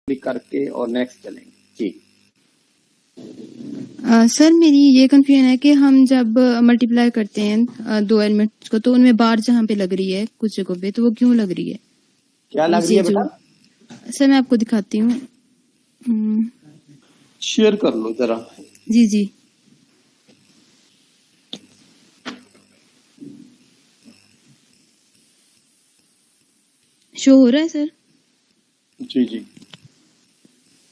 भी करके और नेक्स्ट चलेंगे जी। सर मेरी ये कंफ्यूजन है कि हम जब मल्टीप्लाई करते हैं दो एलिमेंट्स को तो उनमें बार जहाँ पे लग रही है कुछ जगहों पे, तो वो क्यों लग रही है? क्या लग रही है बेटा? सर मैं आपको दिखाती हूँ। शेयर कर लो जरा। जी जी। शो हो रहा है सर? जी जी।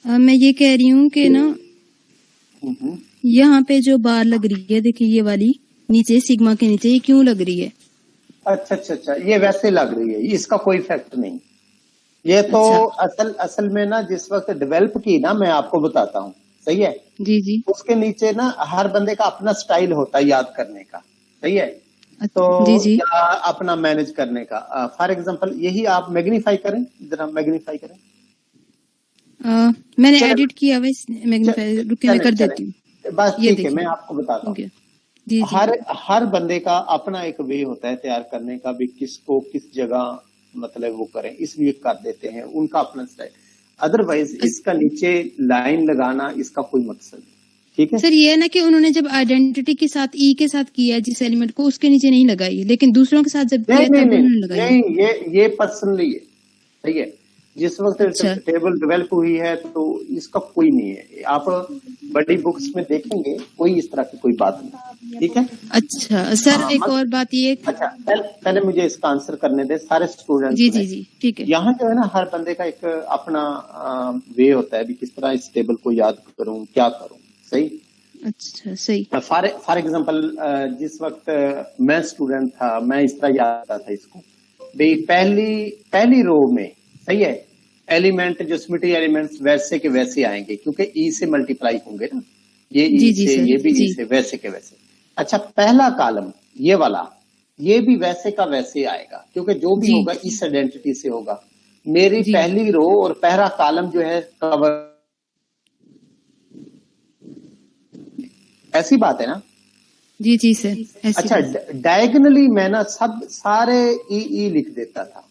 मैं ये कह रही हूँ कि ना यहाँ पे जो बार लग रही है, देखिए ये वाली नीचे सिग्मा के नीचे, ये क्यों लग रही है? अच्छा, ये वैसे लग रही है, इसका कोई इफेक्ट नहीं। ये तो असल में ना जिस वक्त डेवलप की ना, मैं आपको बताता हूँ, सही है जी जी। उसके नीचे ना हर बंदे का अपना स्टाइल होता है याद करने का, सही है तो जी जी। या अपना मैनेज करने का। फॉर एग्जांपल यही आप मैग्नीफाई करें, जरा मैग्नीफाई करें। मैंने एडिट किया हुआ मैग्नीफाई, रुकिए मैं कर देती हूँ। बस ठीक है, मैं आपको बताता हूँ। जी जी। हर बंदे का अपना एक वे होता है तैयार करने का, भी किसको किस जगह मतलब वो करें, इसलिए कर देते हैं, उनका अपना स्टाइल। अदरवाइज इसका नीचे लाइन लगाना इसका कोई मकसद नहीं, ठीक है सर। ये है ना कि उन्होंने जब आइडेंटिटी के साथ ई के साथ किया जिस एलिमेंट को, उसके नीचे नहीं लगाई, लेकिन दूसरों के साथ जब किया तब उन्होंने लगाई। नहीं, ये पर्सनली है, सही है। जिस वक्त टेबल डेवलप हुई है तो इसका कोई नहीं है, आप बड़ी बुक्स में देखेंगे कोई इस तरह की कोई बात नहीं, ठीक है। अच्छा सर, एक और बात ये। अच्छा पहले मुझे इसका आंसर करने दे सारे स्टूडेंट्स। जी जी जी, ठीक है। यहाँ जो है ना हर बंदे का एक अपना वे होता है भी किस तरह इस टेबल को याद करूं, क्या करूं, सही। अच्छा सही। फॉर एग्जांपल जिस वक्त मैं स्टूडेंट था, मैं इस तरह याद करता था इसको भाई, पहली रो में, सही है, एलिमेंट जो स्मिटी एलिमेंट्स वैसे के वैसे आएंगे क्योंकि ई से मल्टीप्लाई होंगे ना, ये ई से, ये भी ई से, वैसे के वैसे। अच्छा पहला कॉलम ये वाला, ये भी वैसे का वैसे आएगा क्योंकि जो भी होगा इस आइडेंटिटी से होगा। मेरी पहली रो और पहला कॉलम जो है कवर, ऐसी बात है ना? जी जी सर। अच्छा डायगोनली मैं ना सब सारे ई लिख देता था,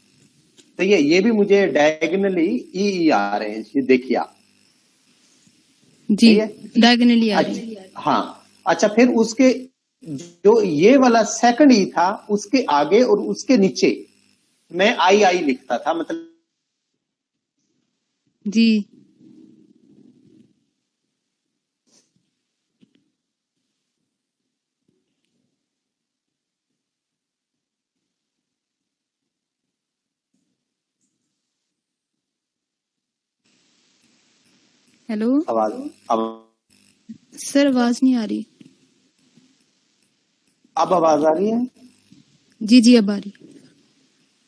तो ये भी मुझे डायगोनली ई आ रहे हैं, ये देखिए आप जी, डायगोनली आ रही है। हाँ अच्छा, फिर उसके जो ये वाला सेकंड ई था उसके आगे और उसके नीचे मैं आई लिखता था, मतलब जी। हेलो आवाज सर, आवाज नहीं आ रही। अब आवाज आ रही है? जी जी अब आ रही।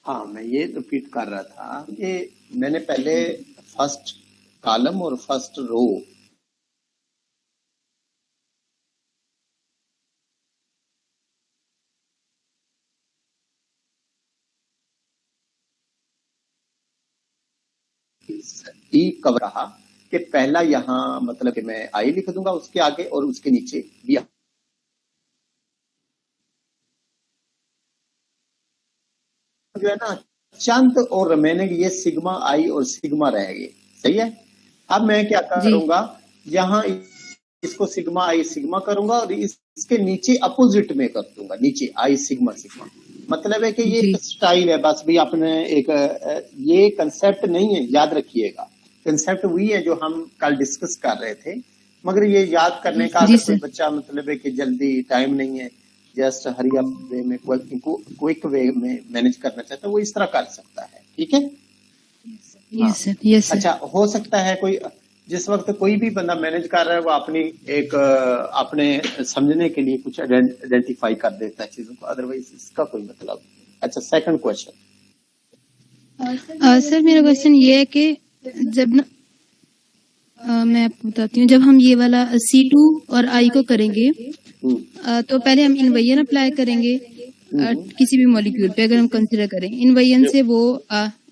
हाँ मैं ये रिपीट कर रहा था कि मैंने पहले फर्स्ट कॉलम और फर्स्ट रो ई कवर रहा कि पहला यहाँ मतलब कि मैं आई लिख दूंगा उसके आगे और उसके नीचे भी जो है ना चंद और रिमेनिंग ये सिग्मा आई और सिग्मा रहेगी, सही है। अब मैं क्या करूंगा, यहाँ इसको सिग्मा आई सिग्मा करूंगा और इसके नीचे अपोजिट में कर दूंगा, नीचे आई सिग्मा सिग्मा। मतलब है कि ये एक स्टाइल है, बस भी आपने एक ये कंसेप्ट नहीं है, याद रखिएगा। कंसेप्ट वही है जो हम कल डिस्कस कर रहे थे, मगर ये याद करने का अगर कोई बच्चा मतलब है कि जल्दी टाइम नहीं है, जस्ट हरी अप वे में क्विक वे में मैनेज करना चाहता है, वो इस तरह कर सकता है, ठीक है। Yes sir, yes sir. अच्छा हो सकता है कोई जिस वक्त कोई भी बंदा मैनेज कर रहा है वो अपनी एक अपने समझने के लिए कुछ आइडेंटिफाई कर देता है चीजों को, अदरवाइज इसका कोई मतलब। अच्छा सेकंड क्वेश्चन। सर मेरा क्वेश्चन ये है कि जब ना मैं आपको बताती हूँ, जब हम ये वाला C2 और I को करेंगे तो पहले हम इनवर्जन अप्लाई करेंगे किसी भी मॉलिक्यूल पे, अगर हम कंसीडर करें इनवर्जन से वो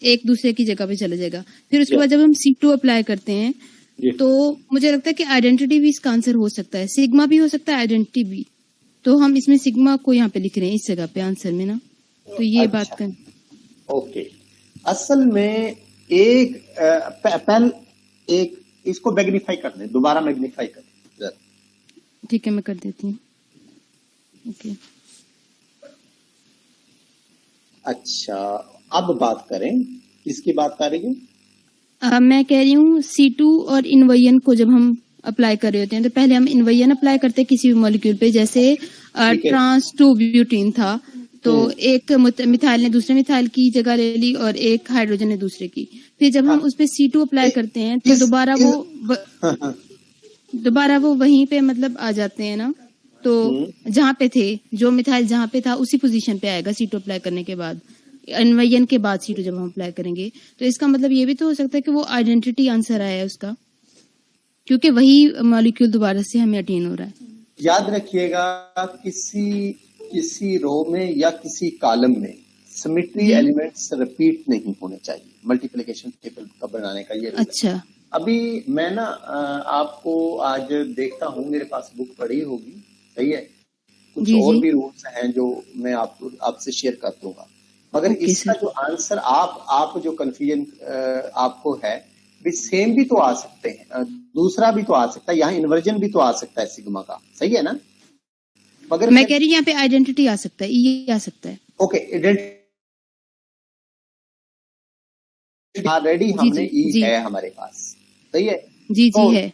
एक दूसरे की जगह पे चला जाएगा। फिर उसके बाद जब हम C2 अप्लाई करते हैं तो मुझे लगता है कि आइडेंटिटी भी इसका आंसर हो सकता है, सिग्मा भी हो सकता है, आइडेंटिटी भी। तो हम इसमें सिग्मा को यहाँ पे लिख रहे हैं इस जगह पे आंसर में ना, तो ये बात कर। ओके असल में एक एक इसको मैग्नीफाई कर दें, दोबारा मैग्नीफाई कर दें। ठीक है, मैं कर देती हूँ। ओके। अच्छा, अब बात करें, किसकी बात कर रही हूँ? मैं कह रही हूँ C2 और इनवयन को जब हम अप्लाई कर रहे होते हैं तो पहले हम इनवयन अप्लाई करते हैं किसी भी मॉलिक्यूल पे, जैसे ट्रांस 2 ब्यूटीन था, तो एक मिथाइल ने दूसरे मिथाइल की जगह ले ली और एक हाइड्रोजन ने दूसरे की। फिर जब हम उस पे C2 अप्लाई करते हैं तो दोबारा वो वहीं पे मतलब आ जाते हैं ना, तो जहाँ पे थे, जो मिथाइल जहाँ पे था उसी पोजीशन पे आएगा C2 अप्लाई करने के बाद, इनवयन के बाद C2 जब हम अप्लाई करेंगे। तो इसका मतलब ये भी तो हो सकता है कि वो आइडेंटिटी आंसर आया है उसका, क्योंकि वही मॉलिक्यूल दोबारा से हमें अटेन हो रहा है। याद रखिएगा, किसी रो में या किसी कॉलम में सिमेट्री एलिमेंट्स रिपीट नहीं होने चाहिए मल्टीप्लिकेशन टेबल का बनाने का ये। अच्छा, अभी मैं ना आपको आज देखता हूँ, मेरे पास बुक पड़ी होगी, सही है, कुछ और भी रूल्स हैं जो मैं आपसे शेयर कर दूंगा, मगर इसका जो आंसर आप जो कंफ्यूजन आपको है, भी सेम भी तो आ सकते हैं, दूसरा भी तो आ सकता है, यहाँ इन्वर्जन भी तो आ सकता है सिग्मा का, सही है ना? मगर मैं कह रही हूँ यहाँ पे आइडेंटिटी आ सकता है, ये आ सकता है। ओके, ऑलरेडी हमने ई है हमारे पास, सही है? जी जी है।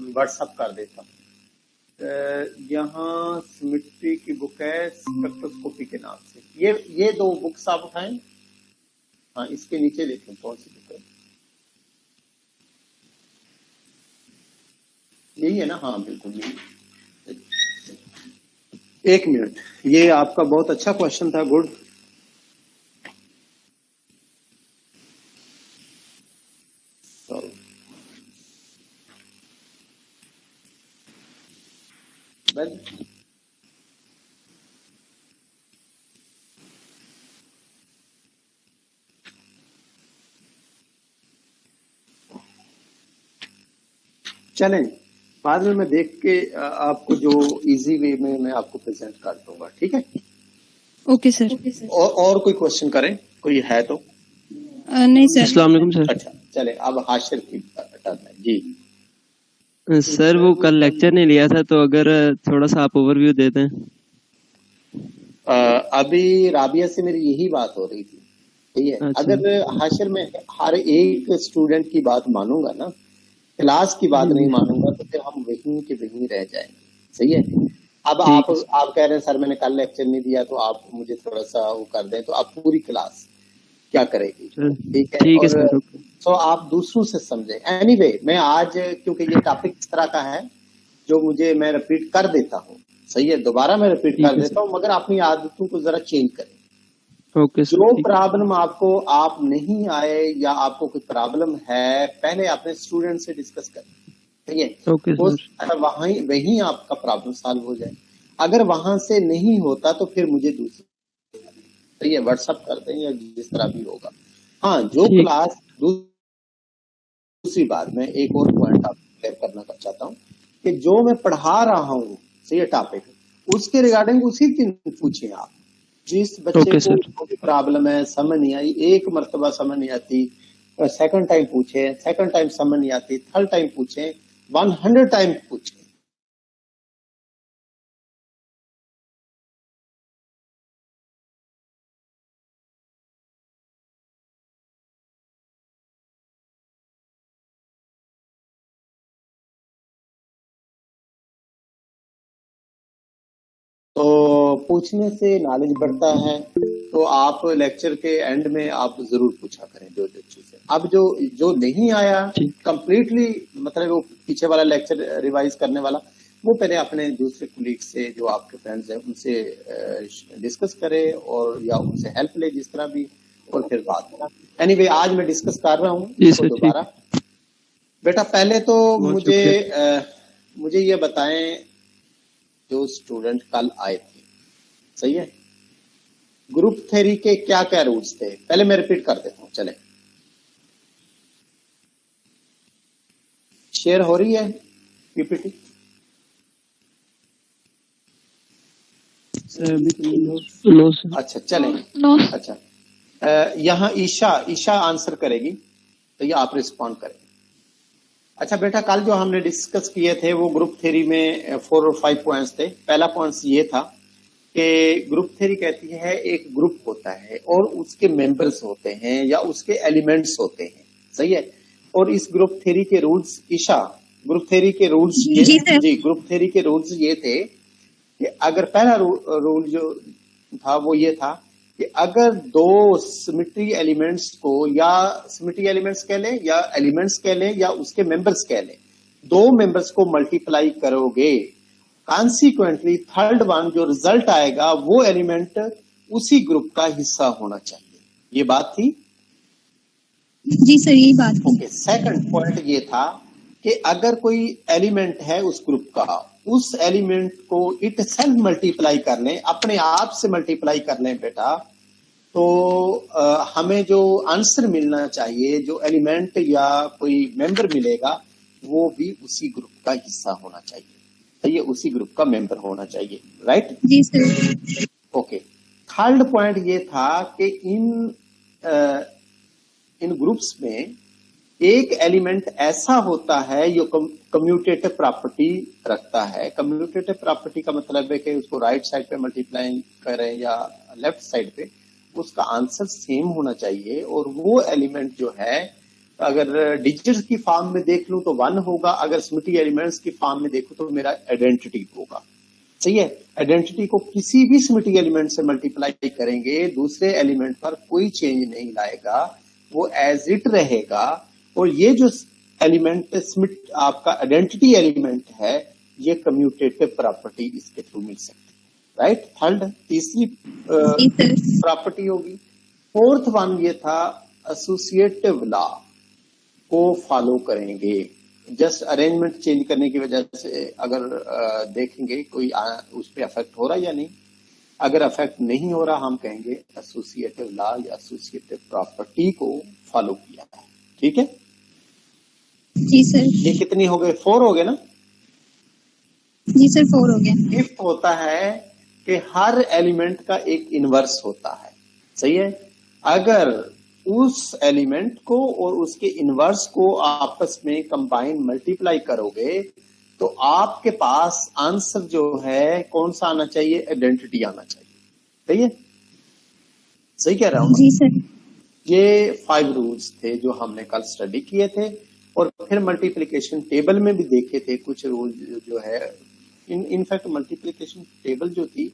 व्हाट्सअप कर देता हूँ। यहाँ सिमेट्री की बुक है स्पेक्ट्रोस्कोपी के नाम से, ये दो बुक्स आप उठाएं। हाँ, इसके नीचे देखें कौन सी बुक है, यही है ना? हाँ बिल्कुल यही। एक मिनट, ये आपका बहुत अच्छा क्वेश्चन था, गुड। चलें, बाद में मैं देख के आपको जो इजी वे में मैं आपको प्रेजेंट कर दूंगा, ठीक है? Okay sir. और कोई क्वेश्चन करें, कोई है तो? नहीं सर। अस्सलाम वालेकुम सर। अच्छा, चले अब हाशिर की टर्न है जी। सर वो कल लेक्चर नहीं लिया था, तो अगर थोड़ा सा आप ओवरव्यू दे दें। अभी राबिया से मेरी यही बात हो रही थी, ठीक है? अच्छा। अगर हाशिर में हर एक स्टूडेंट की बात मानूंगा ना, क्लास की बात नहीं मानूंगा, तो फिर हम वहीं के वहीं रह जाएंगे, सही है? अब आप कह रहे हैं सर मैंने कल लेक्चर नहीं दिया, तो आप मुझे थोड़ा सा वो कर दें, तो आप पूरी क्लास क्या करेगी, ठीक है? और तो आप दूसरों से समझें। एनीवे, मैं आज क्योंकि ये टॉपिक इस तरह का है जो मैं रिपीट कर देता हूँ, सही है, दोबारा मैं रिपीट कर देता हूँ, मगर अपनी आदतों को जरा चेंज करें। जो प्रॉब्लम आपको आप नहीं आए या आपको कोई प्रॉब्लम है, पहले अपने स्टूडेंट से डिस्कस करें, ठीक है? वहीं आपका प्रॉब्लम सॉल्व हो जाए। अगर वहां से नहीं होता तो फिर मुझे दूसरी व्हाट्सएप कर दें या जिस तरह भी होगा। हाँ, जो क्लास, दूसरी बात मैं एक और पॉइंट आप क्लियर करना चाहता हूँ कि जो मैं पढ़ा रहा हूँ, सही है, टॉपिक, उसके रिगार्डिंग उसी दिन पूछें आप। जिस बच्चे को प्रॉब्लम है, समझ नहीं आई, एक मर्तबा समझ नहीं आती, सेकंड टाइम पूछे, सेकंड टाइम समझ नहीं आती, थर्ड टाइम पूछे, 100 टाइम पूछे। तो पूछने से नॉलेज बढ़ता है, तो आप लेक्चर के एंड में आप जरूर पूछा करें जो चीजें। अब जो नहीं आया कंप्लीटली, मतलब वो पीछे वाला लेक्चर रिवाइज करने वाला, वो पहले अपने दूसरे कुलीग से, जो आपके फ्रेंड्स हैं, उनसे डिस्कस करे और या उनसे हेल्प ले, जिस तरह भी, और फिर बात करें। एनीवे, आज मैं डिस्कस कर रहा हूँ तो दोबारा। बेटा पहले तो मुझे ये बताएं, जो स्टूडेंट कल आए थे, सही है, ग्रुप थ्योरी के क्या क्या रूल्स थे, पहले मैं रिपीट कर देता हूं। चले, शेयर हो रही है पीपीटी? अच्छा चले, अच्छा यहाँ ईशा आंसर करेगी, तो ये आप रिस्पॉन्ड करेंगे। अच्छा बेटा, कल जो हमने डिस्कस किए थे वो ग्रुप थ्योरी में 4 और 5 पॉइंट्स थे। पहला पॉइंट ये था कि ग्रुप थ्योरी कहती है एक ग्रुप होता है और उसके मेंबर्स होते हैं या उसके एलिमेंट्स होते हैं, सही है। और इस ग्रुप थ्योरी के रूल्स, ईशा, ग्रुप थ्योरी के रूल्स ये जी ग्रुप थ्योरी के रूल्स ये थे कि अगर पहला रूल जो था वो ये था कि अगर दो सिमेट्री एलिमेंट्स को, या सिमेट्री एलिमेंट्स कह लें या एलिमेंट्स कह लें या उसके मेंबर्स कह लें, दो मेंबर्स को मल्टीप्लाई करोगे, कॉन्सिक्वेंटली थर्ड वन जो रिजल्ट आएगा वो एलिमेंट उसी ग्रुप का हिस्सा होना चाहिए। ये बात थी? जी सर, यही बात थी। ओके, सेकंड पॉइंट ये था कि अगर कोई एलिमेंट है उस ग्रुप का, उस एलिमेंट को इट सेल्फ मल्टीप्लाई कर लें, अपने आप से मल्टीप्लाई कर लें बेटा, तो हमें जो आंसर मिलना चाहिए, जो एलिमेंट या कोई मेंबर मिलेगा, वो भी उसी ग्रुप का हिस्सा होना चाहिए, तो ये उसी ग्रुप का मेंबर होना चाहिए, राइट? जी सर। ओके, थर्ड पॉइंट ये था कि इन ग्रुप्स में एक एलिमेंट ऐसा होता है जो कम्यूटेटिव प्रॉपर्टी रखता है। कम्यूटेटिव प्रॉपर्टी का मतलब है कि उसको राइट साइड पे मल्टीप्लाई करें या लेफ्ट साइड पे, उसका आंसर सेम होना चाहिए। और वो एलिमेंट जो है, अगर डिजिट्स की फॉर्म में देख लूं तो 1 होगा, अगर सिमेट्री एलिमेंट्स की फॉर्म में देखूं तो मेरा आइडेंटिटी होगा, सही है। आइडेंटिटी को किसी भी सिमेट्री एलिमेंट से मल्टीप्लाई करेंगे, दूसरे एलिमेंट पर कोई चेंज नहीं लाएगा, वो एज इट रहेगा। और ये जो एलिमेंट आपका आइडेंटिटी एलिमेंट है, ये कम्यूटेटिव प्रॉपर्टी इसके थ्रू मिल सकती है, राइट? थर्ड, तीसरी प्रॉपर्टी होगी। फोर्थ वन ये था, एसोसिएटिव लॉ को फॉलो करेंगे। जस्ट अरेंजमेंट चेंज करने की वजह से अगर देखेंगे कोई उस पर अफेक्ट हो रहा है या नहीं, अगर अफेक्ट नहीं हो रहा, हम कहेंगे एसोसिएटिव लॉ या एसोसिएटिव प्रॉपर्टी को फॉलो किया है, ठीक है? जी सर। ये कितनी हो गए? 4 हो गए ना? जी सर, 4 हो गया। फिफ्थ होता है कि हर एलिमेंट का एक इनवर्स होता है, सही है। अगर उस एलिमेंट को और उसके इनवर्स को आपस में कंबाइन मल्टीप्लाई करोगे तो आपके पास आंसर जो है कौन सा आना चाहिए? आइडेंटिटी आना चाहिए, सही है? सही कह रहा हूं? जी सर। ये 5 रूल्स थे जो हमने कल स्टडी किए थे, और फिर मल्टीप्लिकेशन टेबल में भी देखे थे कुछ रूल जो है। इनफैक्ट मल्टीप्लिकेशन टेबल जो थी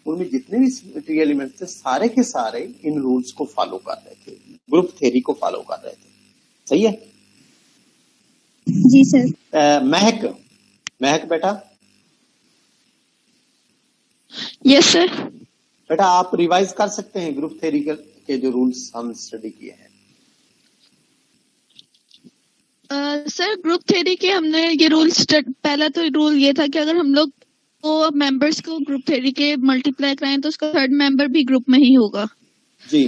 उनमें जितने भी सिमेट्री एलिमेंट्स थे, सारे के सारे इन रूल्स को फॉलो कर रहे थे, ग्रुप थ्योरी को फॉलो कर रहे थे, सही है? जी सर। महक बेटा। Yes sir. बेटा आप रिवाइज कर सकते हैं ग्रुप थ्योरी के जो रूल्स हम स्टडी किए हैं? सर ग्रुप थ्योरी के हमने ये रूल्स, पहला तो रूल ये था कि अगर हम लोग को मेंबर्स को ग्रुप थ्योरी के मल्टीप्लाई कराएं तो उसका थर्ड मेंबर भी ग्रुप में ही होगा जी।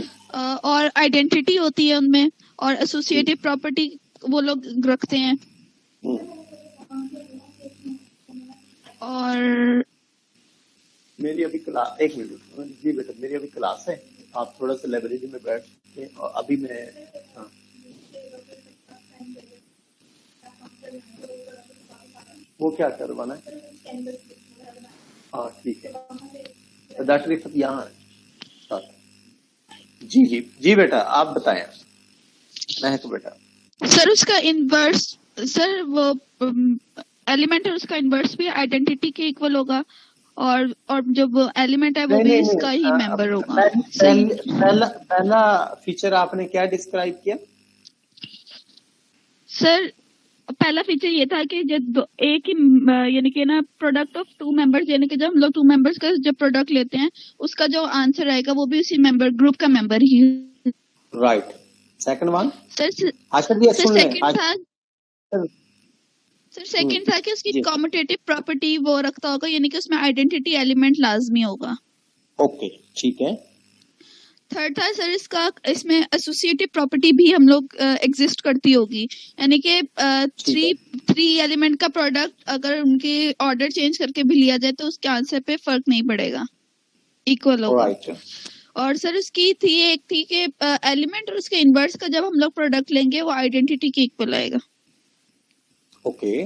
और आइडेंटिटी होती है उनमें, और एसोसिएटिव प्रॉपर्टी वो लोग रखते हैं। और मेरी अभी क्लास, एक मिनट जी बेटा, मेरी अभी क्लास है, आप थोड़ा सा लाइब्रेरी में बैठ के, और अभी मैं, हाँ वो क्या करवाना है? हाँ ठीक है, डॉक्टर रिफत यहाँ है। जी जी जी बेटा, आप बताएं। महक बेटा। सर उसका इनवर्स, सर वो एलिमेंट है उसका इनवर्स भी आइडेंटिटी के इक्वल होगा, और जब एलिमेंट है वो भी इसका ही मेंबर होगा। पहला फीचर आपने क्या डिस्क्राइब किया? सर पहला फीचर ये था कि जब एक ही यानी कि ना प्रोडक्ट ऑफ 2 मेंबर्स, यानी कि जब हम लोग 2 मेंबर्स का जब प्रोडक्ट लेते हैं उसका जो आंसर आएगा वो भी उसी मेंबर ग्रुप का मेंबर ही। Right. Second one sir second था कि उसकी कम्यूटेटिव प्रॉपर्टी वो रखता होगा, यानी कि उसमें आइडेंटिटी एलिमेंट लाजमी होगा। ओके ठीक है। थर्ड था सर इसका, इसमें एसोसिएटिव प्रॉपर्टी भी हम लोग एग्जिस्ट करती होगी, यानी कि थ्री एलिमेंट का प्रोडक्ट अगर उनके ऑर्डर चेंज करके भी लिया जाए तो उसके आंसर पे फर्क नहीं पड़ेगा, इक्वल होगा। और सर उसकी एक थी कि एलिमेंट और उसके इनवर्स का जब हम लोग प्रोडक्ट लेंगे वो आइडेंटिटी के इक्वल आएगा। ओके,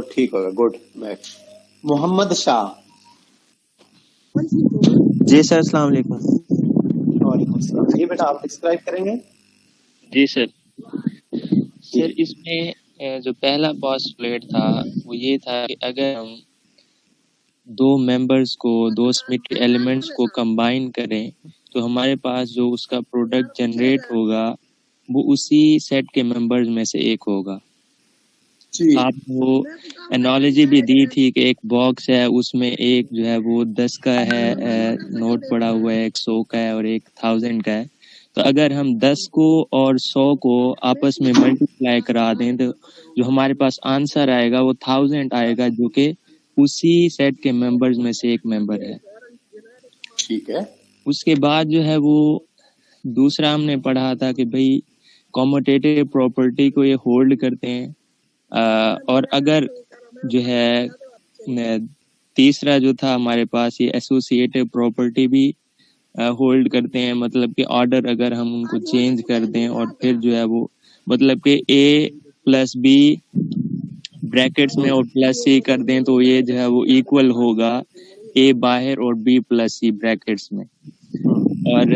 ठीक होगा, गुड। मोहम्मद शाह। जी सर, अस्सलाम वालेकुम। वालेकुम सलाम। जी बेटा, आप डिस्क्राइब करेंगे? जी सर। सर इसमें जो पहला पोस्टुलेट था वो ये था कि अगर हम दो मेंबर्स को, दो स्मिथ एलिमेंट्स को कंबाइन करें तो हमारे पास जो उसका प्रोडक्ट जनरेट होगा वो उसी सेट के मेंबर्स में से एक होगा। आप वो एनालॉजी भी दी थी कि एक बॉक्स है, उसमें एक जो है वो 10 का है नोट पड़ा हुआ है, एक 100 का है और एक 1000 का है। तो अगर हम 10 को और 100 को आपस में मल्टीप्लाई करा दें तो जो हमारे पास आंसर आएगा वो 1000 आएगा, जो कि उसी सेट के मेंबर्स में से एक मेंबर है। ठीक है। उसके बाद जो है वो दूसरा हमने पढ़ा था कि भाई कॉम्यूटेटिव प्रॉपर्टी को ये होल्ड करते हैं, और अगर जो है तीसरा जो था हमारे पास ये एसोसिएटिव प्रॉपर्टी भी होल्ड करते हैं, मतलब कि ऑर्डर अगर हम उनको चेंज कर दें और फिर जो है वो मतलब कि ए प्लस बी ब्रैकेट्स में और प्लस सी कर दें तो ये जो है वो इक्वल होगा ए बाहर और बी प्लस सी ब्रैकेट्स में। और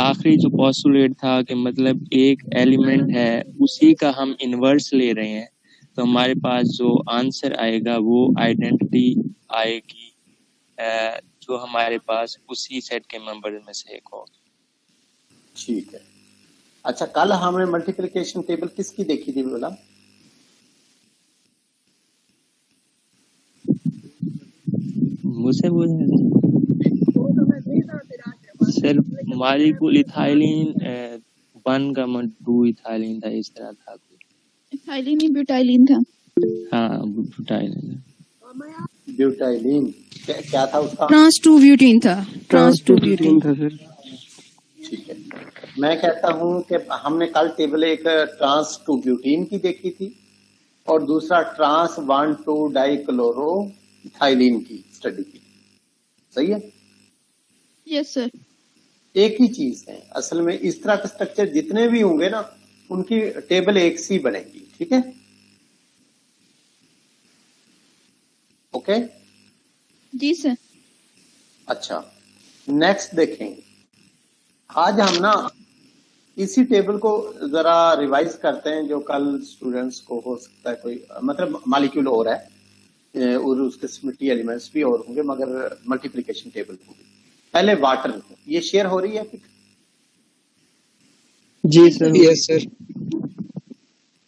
आखिरी जो पोस्टुलेट था कि मतलब एक एलिमेंट है उसी का हम इन्वर्स ले रहे हैं तो हमारे पास जो आंसर आएगा वो आइडेंटिटी आएगी जो हमारे पास उसी सेट के मेंबर में से एक होगा। ठीक है। अच्छा, कल हमने मल्टीप्लिकेशन टेबल किसकी देखी थी बोला? मुझसे सर मालिकुल इथाइलिन 1 का 2 इथाइलिन था, इस तरह था। इथाइलिन ही ब्यूटाइलिन था। हाँ, ब्यूटाइलिन। ब्यूटाइलिन क्या था उसका? ट्रांस 2 ब्यूटीन था। ट्रांस 2 ब्यूटीन था सर। ठीक है। मैं कहता हूं कि हमने कल टेबल एक ट्रांस 2 ब्यूटीन की देखी थी और दूसरा ट्रांस 1,2 डाइक्लोरो इथाइलिन की स्टडी की। सही है? Yes sir. एक ही चीज है असल में। इस तरह के स्ट्रक्चर जितने भी होंगे ना उनकी टेबल एक सी बनेगी। ठीक है? ओके जी सर। अच्छा, नेक्स्ट देखेंगे। आज हम ना इसी टेबल को जरा रिवाइज करते हैं जो कल स्टूडेंट्स को हो सकता है कोई मतलब मॉलिक्यूल और है और उसके स्मिटी एलिमेंट्स भी और होंगे मगर मल्टीप्लिकेशन टेबल होगी। पहले वाटर, ये शेयर हो रही है? जी सर। Yes sir.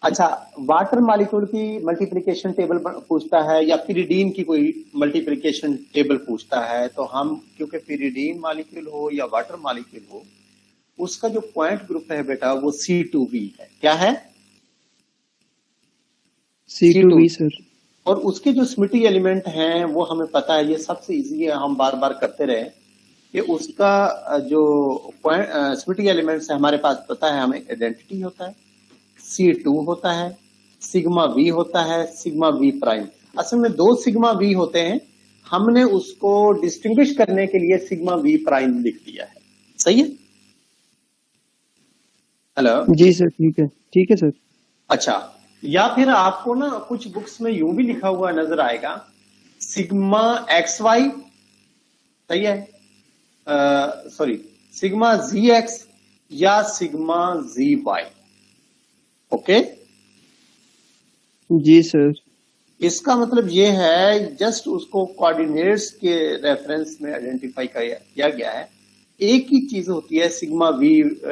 अच्छा, वाटर मॉलिक्यूल की मल्टीप्लिकेशन टेबल पूछता है या पिरिडीन की कोई मल्टीप्लिकेशन टेबल पूछता है तो हम क्योंकि पिरिडीन मॉलिक्यूल हो या वाटर मॉलिक्यूल हो उसका जो पॉइंट ग्रुप है बेटा वो C2V है। क्या है? C2V sir. और उसके जो स्मिटी एलिमेंट हैं वो हमें पता है, ये सबसे इजी है, हम बार बार करते रहे कि उसका जो स्मिटी एलिमेंट्स है हमारे पास पता है, हमें आइडेंटिटी होता है, C2 होता है, सिग्मा V होता है, सिग्मा V प्राइम। असल में 2 सिग्मा V होते हैं, हमने उसको डिस्टिंग्विश करने के लिए सिग्मा V प्राइम लिख दिया है। सही है? हेलो जी सर। ठीक है, ठीक है सर। अच्छा, या फिर आपको ना कुछ बुक्स में यूं भी लिखा हुआ नजर आएगा सिग्मा XY, सही है, सॉरी सिग्मा ZX या सिग्मा ZY। ओके जी सर। इसका मतलब ये है जस्ट उसको कोऑर्डिनेट्स के रेफरेंस में आइडेंटिफाई किया गया है। एक ही चीज होती है, सिग्मा V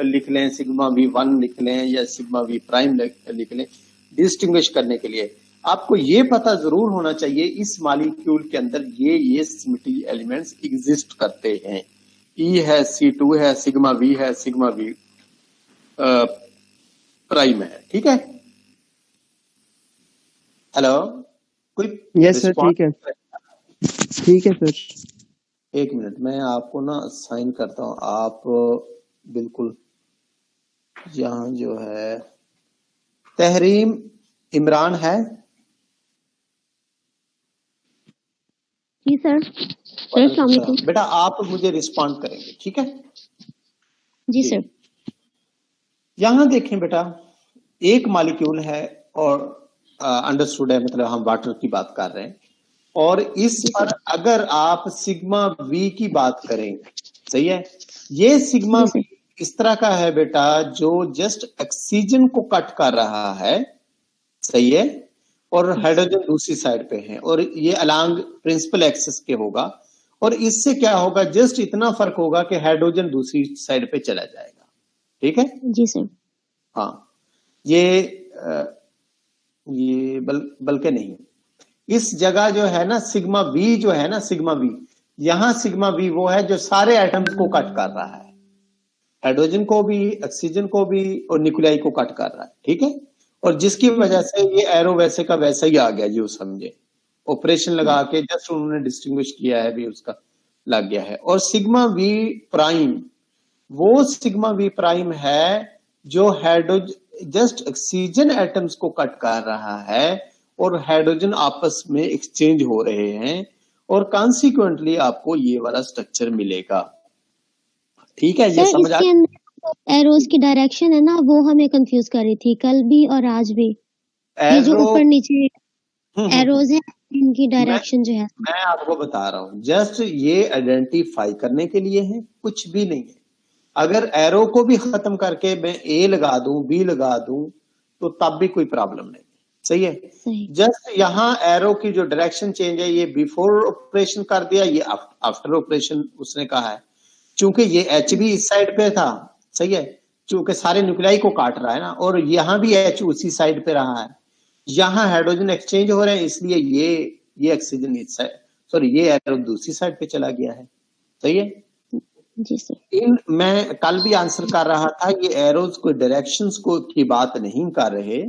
लिख लें, सिग्मा V1 लिख लें या सिग्मा V प्राइम लिख लें डिस्टिंग्विश करने के लिए। आपको ये पता जरूर होना चाहिए इस मॉलिक्यूल के अंदर ये स्मिटी एलिमेंट्स एग्जिस्ट करते हैं। E है, C2 है, सिग्मा V है, सिग्मा V प्राइम है। ठीक है? हेलो, कोई? Yes sir. ठीक है, ठीक है सर। एक मिनट, मैं आपको ना साइन करता हूँ। आप बिल्कुल यहाँ जो है तहरीम इमरान है। जी सर। सर अस्सलाम वालेकुम। बेटा आप मुझे रिस्पॉन्ड करेंगे, ठीक है? जी सर। यहाँ देखें बेटा, एक मॉलिक्यूल है और अंडरस्टूड है, मतलब हम वाटर की बात कर रहे हैं, और इस पर अगर आप सिग्मा वी की बात करें, सही है, ये सिग्मा वी इस तरह का है बेटा जो जस्ट ऑक्सीजन को कट कर रहा है, सही है, और हाइड्रोजन दूसरी साइड पे है, और ये अलोंग प्रिंसिपल एक्सिस के होगा, और इससे क्या होगा, जस्ट इतना फर्क होगा कि हाइड्रोजन दूसरी साइड पे चला जाएगा, ठीक है? जी सर। हाँ, ये बल्कि नहीं, इस जगह जो है ना सिग्मा वी जो है ना, सिग्मा वी, यहां सिग्मा वी वो है जो सारे एटम्स को कट कर रहा है, हाइड्रोजन को भी, ऑक्सीजन को भी, और न्यूक्लियाई को कट कर रहा है, ठीक है? और जिसकी वजह से ये एरो वैसे का वैसा ही आ गया, जो समझे, ऑपरेशन लगा के जस्ट उन्होंने डिस्टिंग्विश किया है भी, उसका लग गया है। और सिग्मा वी प्राइम वो सिग्मा वी प्राइम है जो हाइड्रोजन जस्ट ऑक्सीजन एटम्स को कट कर रहा है और हाइड्रोजन आपस में एक्सचेंज हो रहे हैं, और कॉन्सिक्वेंटली आपको ये वाला स्ट्रक्चर मिलेगा, ठीक है? ये समझ आ? एरोज की डायरेक्शन है ना, वो हमें कंफ्यूज कर रही थी कल भी और आज भी। ये जो ऊपर नीचे एरोज है, इनकी डायरेक्शन जो है, मैं आपको बता रहा हूं, जस्ट ये आइडेंटिफाई करने के लिए है, कुछ भी नहीं है। अगर एरो को भी खत्म करके मैं ए लगा दूं, बी लगा दूं, तो तब भी कोई प्रॉब्लम नहीं, सही है? जस्ट यहाँ एरो की जो डायरेक्शन चेंज है, ये बिफोर ऑपरेशन कर दिया, ये आफ्टर ऑपरेशन उसने कहा है, क्योंकि ये एच भी इस साइड पे था, सही है, क्योंकि सारे न्यूक्लियाई को काट रहा है ना, और यहाँ भी एच उसी साइड पे रहा है, यहाँ हाइड्रोजन एक्सचेंज हो रहे हैं, इसलिए ये ऑक्सीजन इस साइड, सॉरी, ये एरो दूसरी साइड पे चला गया है, सही है? जी सर। मैं कल भी आंसर कर रहा था, ये एरोज कोई डायरेक्शंस को की बात नहीं कर रहे,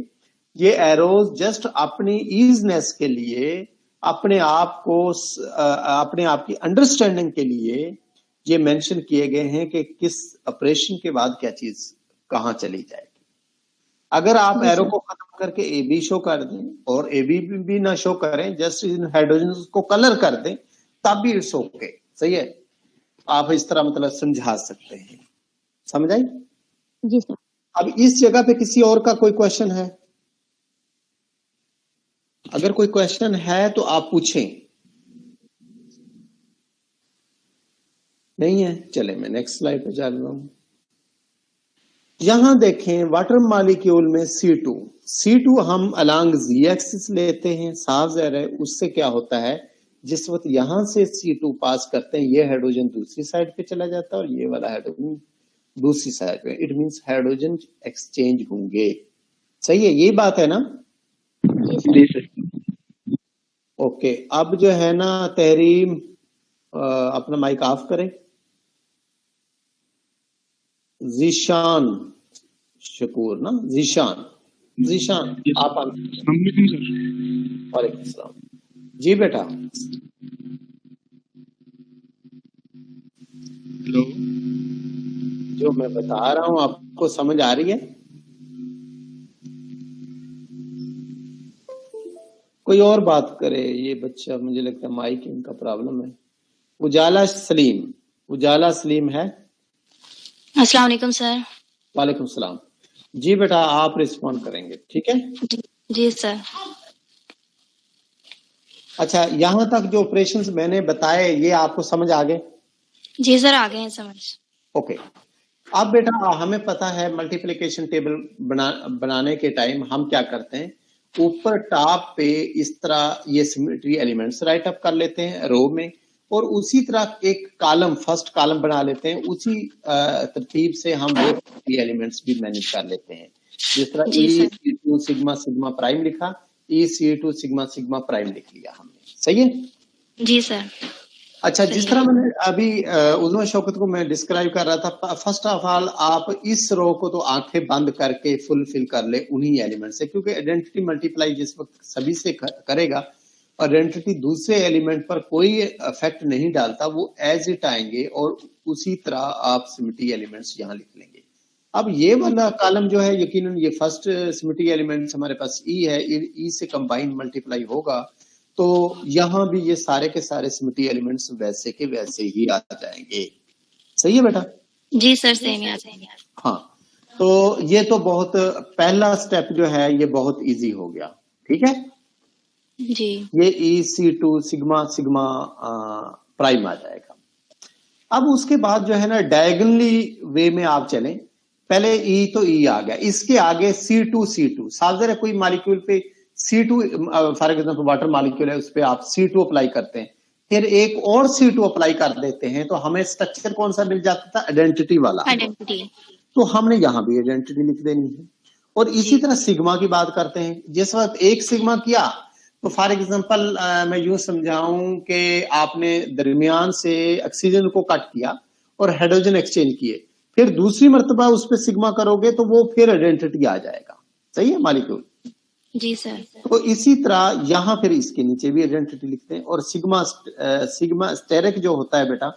ये एरोज जस्ट अपनी ईजनेस के लिए, अपने आप को, अपने आप की अंडरस्टैंडिंग के लिए ये मेंशन किए गए हैं कि किस ऑपरेशन के बाद क्या चीज कहां चली जाएगी। अगर आप एरो को खत्म करके ए बी शो कर दें और ए बी भी ना शो करें, जस्ट इन हाइड्रोजन को कलर कर दें, तब भी इट्स ओके, सही है? आप इस तरह मतलब समझा सकते हैं, समझ आई? जी सर। अब इस जगह पे किसी और का कोई क्वेश्चन है? अगर कोई क्वेश्चन है तो आप पूछें। नहीं है, चले मैं नेक्स्ट स्लाइड पे चल रहा हूं। यहां देखें वाटर मॉलिक्यूल में C2 हम अलोंग Z एक्सिस लेते हैं, साफ ज़ाहिर है उससे क्या होता है, जिस वक्त यहां से C2 पास करते हैं, ये हाइड्रोजन दूसरी साइड पे चला जाता है और ये वाला हाइड्रोजन दूसरी साइड पे, इट मींस हाइड्रोजन एक्सचेंज होंगे, सही है? यही बात है ना? जी सर। ओके, अब जो है ना तहरीम अपना माइक ऑफ करें। जीशान शकूर ना, जीशान आप वालेकुम सलाम जी बेटा। हेलो, जो मैं बता रहा हूं आपको समझ आ रही है? कोई और बात करे, ये बच्चा मुझे लगता है माइक इनका प्रॉब्लम है। उजाला सलीम है। अस्सलाम वालेकुम सर। वालेकुम सलाम जी बेटा, आप रिस्पॉन्ड करेंगे, ठीक है? जी सर। अच्छा, यहां तक जो ऑपरेशंस मैंने बताए ये आपको समझ आ गए? जी सर, आ गए हैं समझ। ओके, अब बेटा हमें पता है मल्टीप्लिकेशन टेबल बनाने के टाइम हम क्या करते हैं, ऊपर टॉप पे इस तरह ये सिमेट्री एलिमेंट्स राइट अप कर लेते हैं रो में, और उसी तरह एक कॉलम, फर्स्ट कॉलम बना लेते हैं, उसी तरतीब से हम वो एलिमेंट्स भी मैनेज कर लेते हैं। जिस तरह E2 सिग्मा प्राइम लिखा, EC2 सिग्मा प्राइम लिख लिया हमने, सही है? जी सर। अच्छा, जिस तरह मैंने अभी उज़मा शौकत को मैं डिस्क्राइब कर रहा था, फर्स्ट ऑफ ऑल आप इस रो को तो आंखें बंद करके फुलफिल कर ले उन्हीं एलिमेंट से, क्योंकि आइडेंटिटी मल्टीप्लाई जिस वक्त सभी से करेगा आइडेंटिटी दूसरे एलिमेंट पर कोई इफेक्ट नहीं डालता, वो एज इट आएंगे और उसी तरह आप सिमेट्री एलिमेंट्स यहाँ लिख लेंगे। अब ये वाला कॉलम जो है, यकीनन ये फर्स्ट सिमेट्री एलिमेंट्स हमारे पास ई है, ई से कंबाइन मल्टीप्लाई होगा तो यहाँ भी ये सारे के सारे सिमेट्री एलिमेंट्स वैसे के वैसे ही आ जाएंगे। सही है बेटा? जी सर, सेम ही आ जाएंगे। हाँ, तो ये तो बहुत पहला स्टेप जो है ये बहुत इजी हो गया। ठीक है जी। ये EC2 सिग्मा सिग्मा प्राइम आ जाएगा। अब उसके बाद जो है ना डायगोनली वे में आप चलें, पहले E तो E आ गया, इसके आगे C2 साफ है, कोई मॉलिक्यूल पे C2 for example water molecule है, उस पर आप C2 अप्लाई करते हैं, फिर एक और C2 अप्लाई कर देते हैं, तो हमें स्ट्रक्चर कौन सा मिल जाता था? आइडेंटिटी वाला। आइडेंटिटी। तो हमने यहाँ भी आइडेंटिटी लिख देनी है। और इसी तरह सिग्मा की बात करते हैं, जिस वक्त एक सिग्मा किया तो फॉर एग्जांपल मैं यूं समझाऊं कि आपने दरमियान से ऑक्सीजन को कट किया और हाइड्रोजन एक्सचेंज किए, फिर दूसरी मर्तबा उस पर सिग्मा करोगे तो वो फिर आइडेंटिटी आ जाएगा। सही है मॉलिक्यूल? जी सर। तो इसी तरह यहाँ फिर इसके नीचे भी आइडेंटिटी लिखते हैं। और सिग्मा स्टेरिक जो होता है बेटा,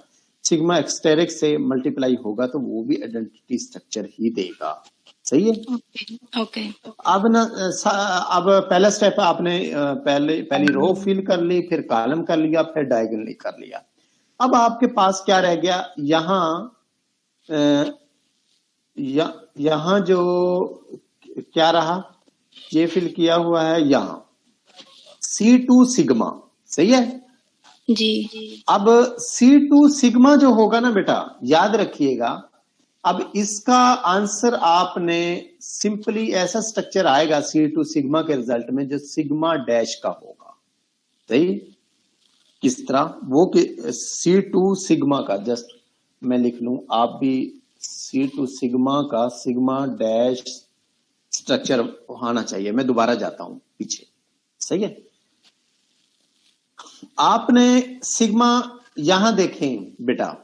सिग्मा एक्सटेरिक से मल्टीप्लाई होगा तो वो भी आइडेंटिटी स्ट्रक्चर ही देगा। सही है? ओके। अब पहला स्टेप आपने पहली रो फिल कर ली, फिर कॉलम कर लिया, फिर डायगोनली कर लिया। अब आपके पास क्या रह गया? यहाँ जो क्या रहा, ये फिल किया हुआ है यहाँ C2 सिग्मा। सही है जी। अब C2 सिग्मा जो होगा ना बेटा, याद रखिएगा, अब इसका आंसर आपने सिंपली ऐसा स्ट्रक्चर आएगा C2 सिग्मा के रिजल्ट में जो सिग्मा डैश का होगा। सही? किस तरह? वो कि C2 सिग्मा का, जस्ट मैं लिख लूं, आप भी C2 सिग्मा का सिग्मा डैश स्ट्रक्चर आना चाहिए। मैं दोबारा जाता हूं पीछे। सही है? आपने सिग्मा यहां देखें बेटा,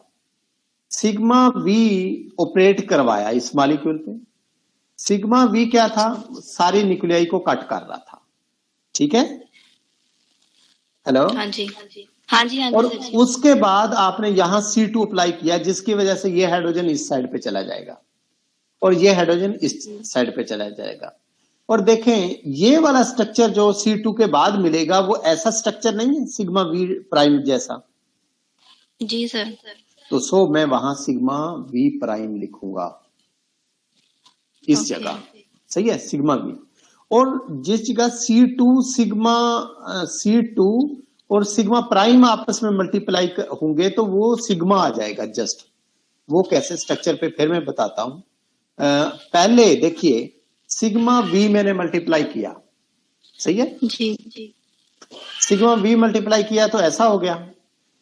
सिग्मा V ऑपरेट करवाया इस मॉलिक्यूल पे। सिग्मा V क्या था? सारी न्यूक्लियाई को कट कर रहा था। ठीक है? हेलो? हाँ जी। हाँ जी। और उसके बाद आपने यहां C2 अप्लाई किया, जिसकी वजह से ये हाइड्रोजन इस साइड पे चला जाएगा और ये हाइड्रोजन इस साइड पे चला जाएगा। और देखें ये वाला स्ट्रक्चर जो C2 के बाद मिलेगा वो ऐसा स्ट्रक्चर नहीं है सिग्मा V प्राइम जैसा। जी सर। तो मैं वहां सिग्मा V प्राइम लिखूंगा इस जगह। सही है? Sigma V। और जिस जगह C2 और सिग्मा प्राइम आपस में मल्टीप्लाई होंगे तो वो सिग्मा आ जाएगा जस्ट। वो कैसे स्ट्रक्चर पे फिर मैं बताता हूं। पहले देखिए सिग्मा V मैंने मल्टीप्लाई किया। सही है? जी। सिग्मा V मल्टीप्लाई किया तो ऐसा हो गया,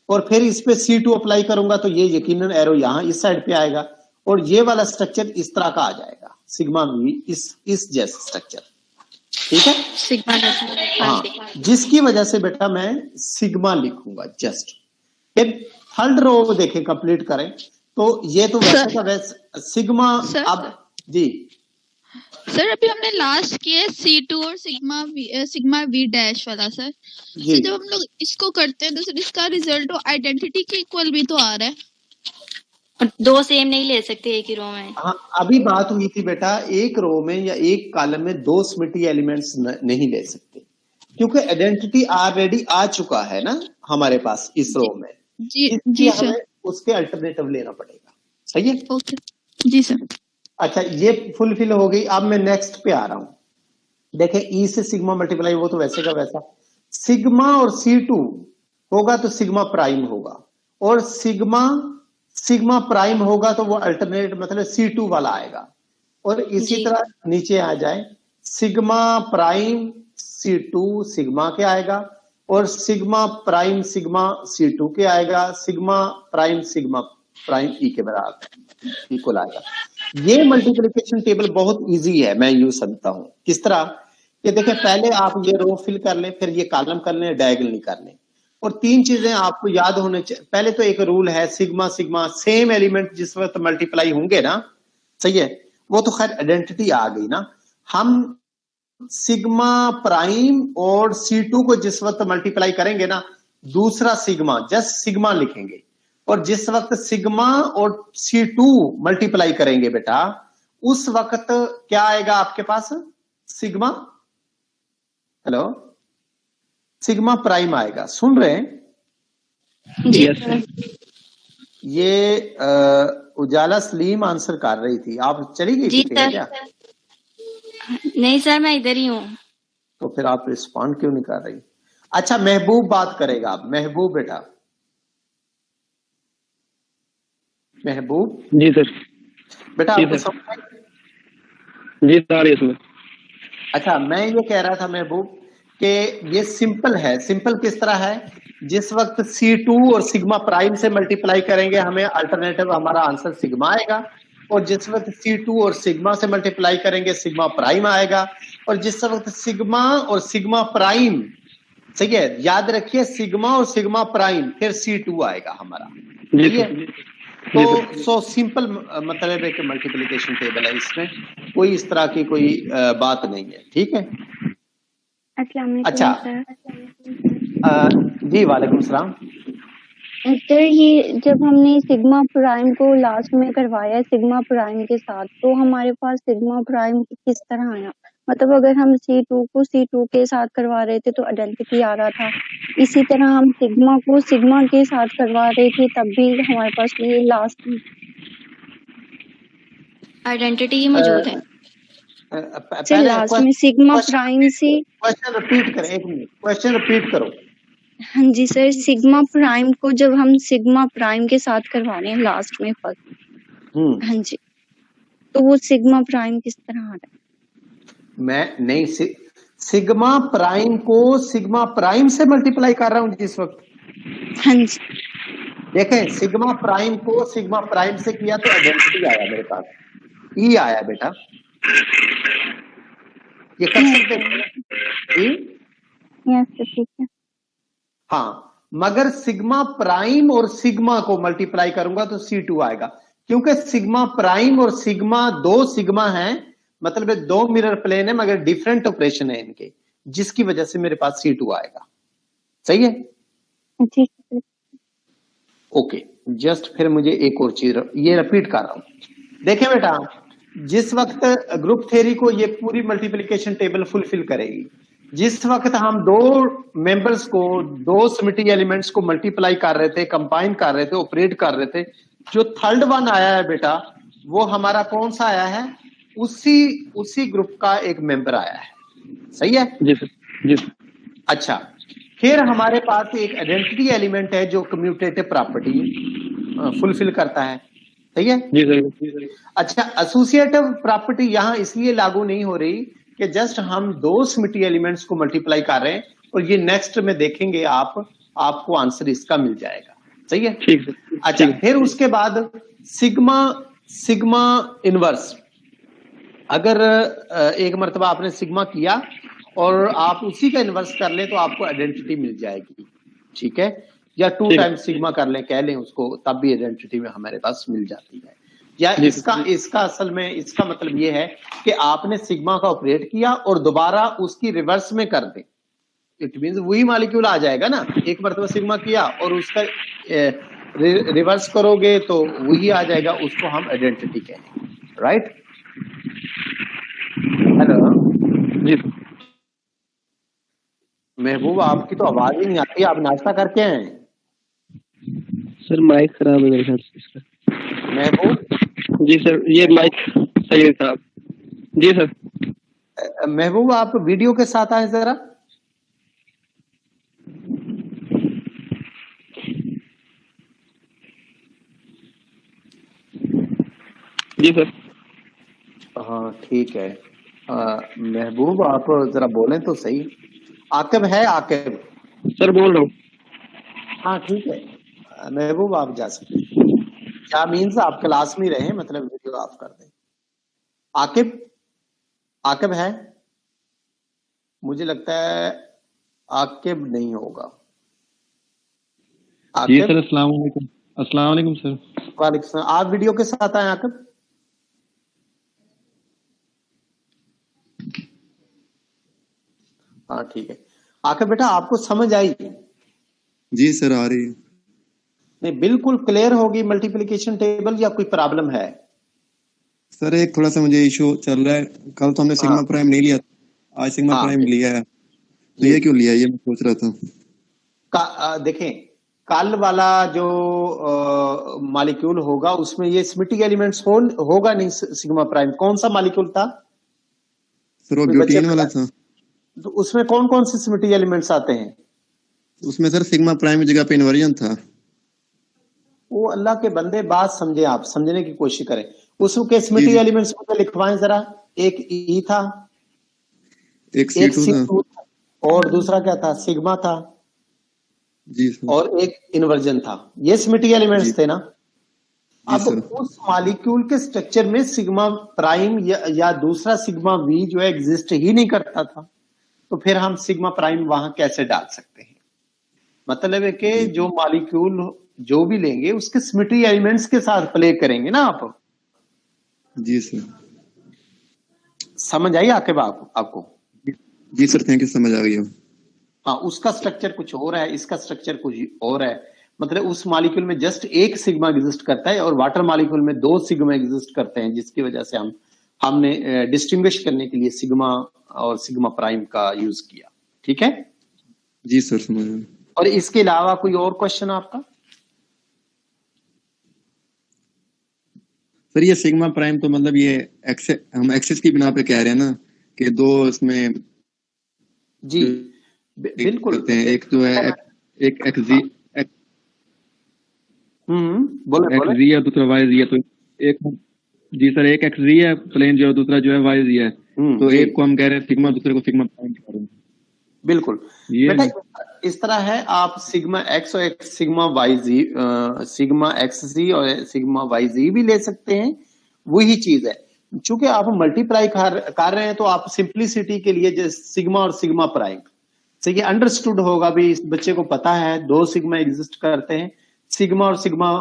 और फिर इस पे C2 अप्लाई करूंगा तो ये यकीनन एरो यहां इस साइड पे आएगा और ये वाला स्ट्रक्चर इस तरह का आ जाएगा, सिग्मा V इस जैसा स्ट्रक्चर। ठीक है? सिग्मा। हाँ, जिसकी वजह से बेटा मैं सिग्मा लिखूंगा जस्ट। फिर थर्ड रो देखें, कंप्लीट करें तो ये तो वैसे का वैसे सिग्मा। अब जी सर, अभी हमने लास्ट किया C2 और सिग्मा V डैश वाला सर। तो जब हम लोग इसको करते हैं तो सर इसका रिजल्ट आइडेंटिटी के इक्वल भी तो आ रहा है। दो सेम नहीं ले सकते एक ही रो में। हाँ, अभी बात हुई थी बेटा, एक रो में या एक कॉलम में दो सिमेट्री एलिमेंट्स नहीं ले सकते, क्योंकि आइडेंटिटी ऑलरेडी आ चुका है ना हमारे पास इस रो में। जी हमें उसके अल्टरनेटिव लेना पड़ेगा। सही है? ओके जी सर। अच्छा, ये फुलफिल हो गई। अब मैं नेक्स्ट पे आ रहा हूं। देखें E से सिग्मा मल्टीप्लाई, वो तो वैसे का वैसा। सिग्मा और C2 होगा तो सिग्मा प्राइम होगा, और सिग्मा प्राइम होगा तो वो अल्टरनेट मतलब C2 वाला आएगा। और इसी तरह नीचे आ जाए, सिग्मा प्राइम C2 सिग्मा के आएगा, और सिग्मा प्राइम सिग्मा C2 के आएगा, सिग्मा प्राइम E के बराबर इक्वल आएगा। ये मल्टीप्लिकेशन टेबल बहुत इजी है, मैं यूज समझता हूं। किस तरह? ये देखें, पहले आप ये रो फिल कर लें, फिर ये कॉलम कर लें, डायगोनली कर लें। और तीन चीजें आपको याद होने चाहिए। पहले तो एक रूल है, सिग्मा सेम एलिमेंट जिस वक्त मल्टीप्लाई होंगे ना, सही है, वो तो खैर आइडेंटिटी आ गई ना। हम सिग्मा प्राइम और C2 को जिस वक्त मल्टीप्लाई करेंगे ना, दूसरा सिग्मा, जस्ट सिग्मा लिखेंगे, और जिस वक्त सिग्मा और C2 मल्टीप्लाई करेंगे बेटा, उस वक्त क्या आएगा आपके पास? सिग्मा, हेलो, सिग्मा प्राइम आएगा। सुन रहे हैं? जी ये उजाला सलीम आंसर कर रही थी, आप चली गई जी थी सर। क्या? नहीं सर, मैं इधर ही हूँ। तो फिर आप रिस्पॉन्ड क्यों नहीं कर रही? अच्छा, महबूब बात करेगा। आप महबूब बेटा, महबूब। जी सर। बेटा जी आपको सर। समझ आई? जी सर, इसमें अच्छा, मैं ये कह रहा था महबूब कि ये सिंपल है। सिंपल किस तरह है? जिस वक्त C2 और सिग्मा प्राइम से मल्टीप्लाई करेंगे, हमें अल्टरनेटिव हमारा आंसर सिग्मा आएगा, और जिस वक्त C2 और सिग्मा से मल्टीप्लाई करेंगे, सिग्मा प्राइम आएगा, और जिस वक्त सिग्मा और सिग्मा प्राइम, सही है, याद रखिए, सिग्मा और सिग्मा प्राइम, फिर C2 आएगा हमारा। जी ठीक है? सर। तो सो सिंपल मतलब है कि मल्टीप्लिकेशन टेबल है, इसमें कोई इस तरह की कोई बात नहीं है। ठीक है? अच्छा, जी वालेकुम सलाम। सर, ये जब हमने सिग्मा प्राइम को लास्ट में करवाया सिग्मा प्राइम के साथ, तो हमारे पास सिग्मा प्राइम किस तरह आया? मतलब अगर हम C2 को C2 के साथ करवा रहे थे तो आइडेंटिटी आ रहा था, इसी तरह हम सिग्मा को सिग्मा के साथ करवा रहे थे तब भी हमारे पास ये लास्ट आइडेंटिटी ही मौजूद है। सर लास्ट में सिग्मा प्राइम से। क्वेश्चन रिपीट करें, एक मिनट, क्वेश्चन रिपीट करो। हाँ जी सर, सिग्मा प्राइम को जब हम सिग्मा प्राइम के साथ करवा रहे हैं लास्ट में फर्स्ट, हाँ जी, तो वो सिग्मा प्राइम किस तरह आ रहा है? मैं नहीं, सिग्मा प्राइम को सिग्मा प्राइम से मल्टीप्लाई कर रहा हूं जिस वक्त। हाँ जी, देखें, सिग्मा प्राइम को सिग्मा प्राइम से किया तो आइडेंटिटी आया मेरे पास, ई आया बेटा। ये कर सकते हैं जी? यस ठीक है। हाँ, मगर सिग्मा प्राइम और सिग्मा को मल्टीप्लाई करूंगा तो C2 आएगा, क्योंकि सिग्मा प्राइम और सिग्मा दो सिग्मा हैं, मतलब ये दो मिरर प्लेन है मगर डिफरेंट ऑपरेशन है इनके, जिसकी वजह से मेरे पास C2 आएगा। सही है? ठीक है। ओके, जस्ट फिर मुझे एक और चीज ये रिपीट कर रहा हूं। देखें बेटा, जिस वक्त ग्रुप थ्योरी को ये पूरी मल्टीप्लिकेशन टेबल फुलफिल करेगी, जिस वक्त हम दो मेंबर्स को, दो सिमेट्री एलिमेंट्स को मल्टीप्लाई कर रहे थे, कंबाइन कर रहे थे, ऑपरेट कर रहे थे, जो थर्ड वन आया है बेटा, वो हमारा कौन सा आया है? उसी ग्रुप का एक मेंबर आया है। सही है? जी सर। जी सर। अच्छा, फिर हमारे पास एक आइडेंटिटी एलिमेंट है जो कम्यूटेटिव प्रॉपर्टी फुलफिल करता है। सही है? जी सर। अच्छा, एसोसिएटिव प्रॉपर्टी यहां इसलिए लागू नहीं हो रही कि जस्ट हम दो सिमेट्री एलिमेंट्स को मल्टीप्लाई कर रहे हैं, और ये नेक्स्ट में देखेंगे आपको आंसर इसका मिल जाएगा। सही है? ठीक है। अच्छा, फिर उसके बाद सिग्मा इनवर्स, अगर एक मर्तबा आपने सिग्मा किया और आप उसी का इनवर्स कर लें तो आपको आइडेंटिटी मिल जाएगी। ठीक है? या 2 टाइम्स सिग्मा कर लें, कह लें उसको, तब भी आइडेंटिटी में हमारे पास मिल जाती है। या इसका असल में इसका मतलब ये है कि आपने सिग्मा का ऑपरेट किया और दोबारा उसकी रिवर्स में कर दें, इट मींस वही मॉलिक्यूल आ जाएगा ना। एक मर्तबा सिग्मा किया और उसका रिवर्स करोगे तो वही आ जाएगा, उसको हम आइडेंटिटी कहेंगे। राइट? हेलो जी महबूब, आपकी तो आवाज ही नहीं आती, आप नाश्ता करके आए? सर माइक खराब है मेरे ख्याल से इसका। महबूब जी सर, ये माइक सही है साहब। जी सर। महबूब, आप वीडियो के साथ आए जरा। जी सर। हाँ ठीक है। महबूब, आप जरा बोलें तो सही। आकिब है? आकिब सर बोल रहा हूँ। हाँ ठीक है, महबूब आप जा सकते हैं। क्या मीन्स आप क्लास में रहे, मतलब वीडियो ऑफ कर दें। आकिब है? मुझे लगता है आकिब नहीं होगा। जी सर, अस्सलाम वालेकुम। अस्सलाम वालेकुम सर। वालेकुम सलाम। आप वीडियो के साथ आए आकिब? हाँ ठीक है। आखिर बेटा आपको समझ आई? जी सर आ रही है। नहीं बिल्कुल क्लियर होगी मल्टीप्लिकेशन टेबल या कोई प्रॉब्लम है? सर एक थोड़ा सा मुझे इशू चल रहा है, कल तो हमने सिग्मा हाँ प्राइम नहीं लिया, आज सिग्मा हाँ प्राइम लिया है, तो जी ये क्यों लिया, ये मैं सोच रहा था। देखें कल वाला जो मॉलिक्यूल होगा उसमें ये स्मिटिक एलिमेंट्स होगा नहीं। सिग्मा प्राइम कौन सा मॉलिक्यूल था? सर वो कोई बच्चे ब्यूटेन वाला बताए? था, तो उसमें कौन कौन से स्मिटिक एलिमेंट्स आते हैं? उसमें सर सिग्मा प्राइम की जगह पे इन्वर्जन था। वो अल्लाह के बंदे बात समझे, आप समझने की कोशिश करें। उसके जी स्मिटिक जी, एलिमेंट्स मुझे लिखवाएं जरा। एक ई था, एक एक C2 था। C2 था, और दूसरा क्या था? सिग्मा था, जी सर। और एक इन्वर्जन था। ये स्मिटिक जी एलिमेंट्स थे ना? जी अब सर। उस मॉलिक्यूल के स्ट्रक्चर में सिग्मा प्राइम या दूसरा सिग्मा वी जो है एग्जिस्ट ही नहीं करता था, तो फिर हम सिग्मा प्राइम वहां कैसे डाल सकते हैं? मतलब है कि जी जो मॉलिक्यूल जो भी लेंगे उसके स्मिटिक एलिमेंट्स के साथ प्ले करेंगे ना आप। जी सर। समझ आई आके आपको? जी सर थैंक यू, समझ आ गई अब। हाँ, उसका स्ट्रक्चर कुछ और है, इसका स्ट्रक्चर कुछ और है। मतलब उस मॉलिक्यूल में जस्ट एक सिग्मा एग्जिस्ट करता है और वाटर मॉलिक्यूल में 2 सिग्मा एग्जिस्ट करते हैं, जिसकी वजह से हमने डिस्टिंग्विश करने के लिए सिग्मा और सिग्मा प्राइम का यूज किया। ठीक है जी सर समझ गया। और इसके अलावा कोई और क्वेश्चन आपका? सर ये सिग्मा प्राइम तो मतलब ये हम एक्सेस की बिना पे कह रहे हैं ना कि दो इसमें जी बिल्कुल करते हैं, एक तो है एक एक्स बोले बोले। जी है, दूसरा वाई जी है, तो एक जी सर एक एक्स जी है प्लेन जो है, दूसरा जो है वाई जी है, तो जी एक को हम कह रहे हैं सिग्मा, दूसरे को सिग्मा प्राइम कह रहे हैं। बिल्कुल ये बेटा इस तरह है, आप सिग्मा एक्स और सिग्मा वाई जी, सिग्मा एक्स जी और सिग्मा वाई जी भी ले सकते हैं, वही चीज है। चूंकि आप मल्टीप्लाई कर रहे हैं तो आप सिंप्लिसिटी के लिए सिग्मा और सिग्मा प्राइम से ये अंडरस्टूड होगा भी, इस बच्चे को पता है 2 सिग्मा एग्जिस्ट करते हैं, सिग्मा और सिग्मा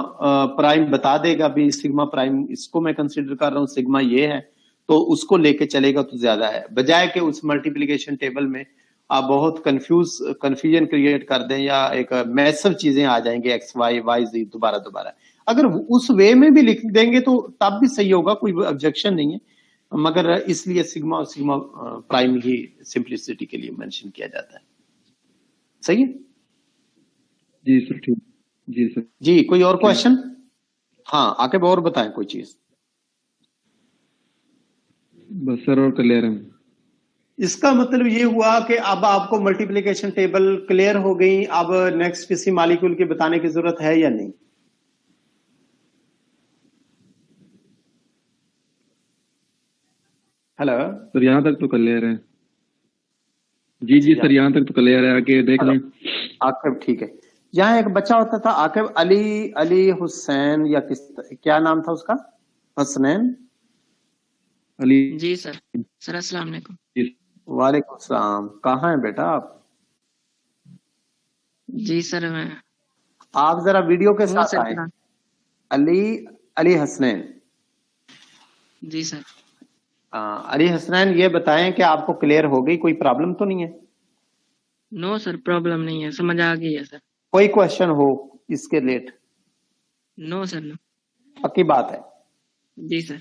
प्राइम बता देगा भी सिग्मा प्राइम इसको मैं कंसीडर कर रहा हूँ, सिग्मा ये है, तो उसको लेके चलेगा तो ज्यादा है, बजाय कि उस मल्टीप्लिकेशन टेबल में आप बहुत कंफ्यूजन क्रिएट कर दें या एक मैसिव चीजें आ जाएंगे एक्स वाई वाई जी दोबारा। अगर उस वे में भी लिख देंगे तो तब भी सही होगा, कोई ऑब्जेक्शन नहीं है, मगर इसलिए सिग्मा और सिग्मा प्राइम ही सिंप्लिसिटी के लिए मेंशन किया जाता है। सही है जी सर ठीक। जी सर जी। कोई और क्वेश्चन? हाँ आके और बताएं कोई चीज। बस सर और क्लियर है। इसका मतलब ये हुआ कि अब आपको मल्टीप्लिकेशन टेबल क्लियर हो गई, अब नेक्स्ट किसी मॉलिक्यूल की बताने की जरूरत है या नहीं? हेलो सर यहाँ तक तो क्लियर है। जी जी सर यहाँ तक तो क्लियर है, आगे देख लें। आकिब ठीक है। यहाँ एक बच्चा होता था आकिब अली हुसैन या क्या नाम था उसका? हसनैन अली। जी सर। सर अस्सलाम वालेकुम। वालेकुम सलाम। कहाँ है बेटा आप? जी सर मैं। आप जरा वीडियो के साथ आए। अली हसनैन। जी सर। अली हसनैन ये बताएं कि आपको क्लियर हो गई, कोई प्रॉब्लम तो नहीं है? नो सर प्रॉब्लम नहीं है, समझ आ गई है सर। कोई क्वेश्चन हो इसके रिलेटेड? No sir no. पक्की बात है? जी सर।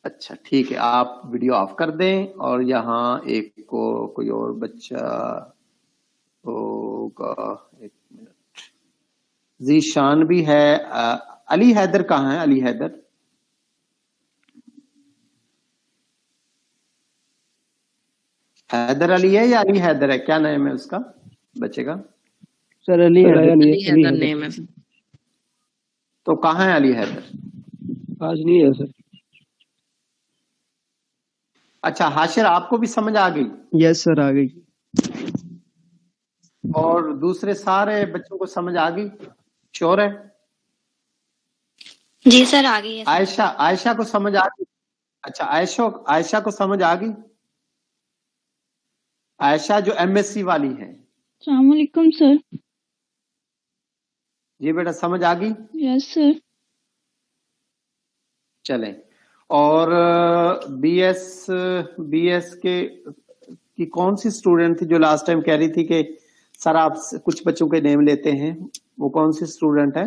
अच्छा ठीक है, आप वीडियो ऑफ कर दें और यहाँ एक को कोई और बच्चा होगा, एक मिनट। जीशान भी है। अली हैदर कहाँ है? अली हैदर अली है या अली हैदर है? क्या नाम है उसका बच्चे का? सर अली हैदर नेम है सर। तो कहाँ है अली हैदर? आज नहीं है सर। अच्छा हाशिर आपको भी समझ आ गई? यस सर आ गई। और दूसरे सारे बच्चों को समझ आ गई? श्योर है? जी सर आ गई है। आयशा को समझ आ गई? अच्छा आयशा को समझ आ गई? आयशा जो एमएससी वाली है। अस्सलाम वालेकुम सर। जी बेटा समझ आ गई? Yes sir. चलें। और बीएस के कि कौन सी स्टूडेंट थी जो लास्ट टाइम कह रही थी कि सर आप कुछ बच्चों के नेम लेते हैं, वो कौन सी स्टूडेंट है?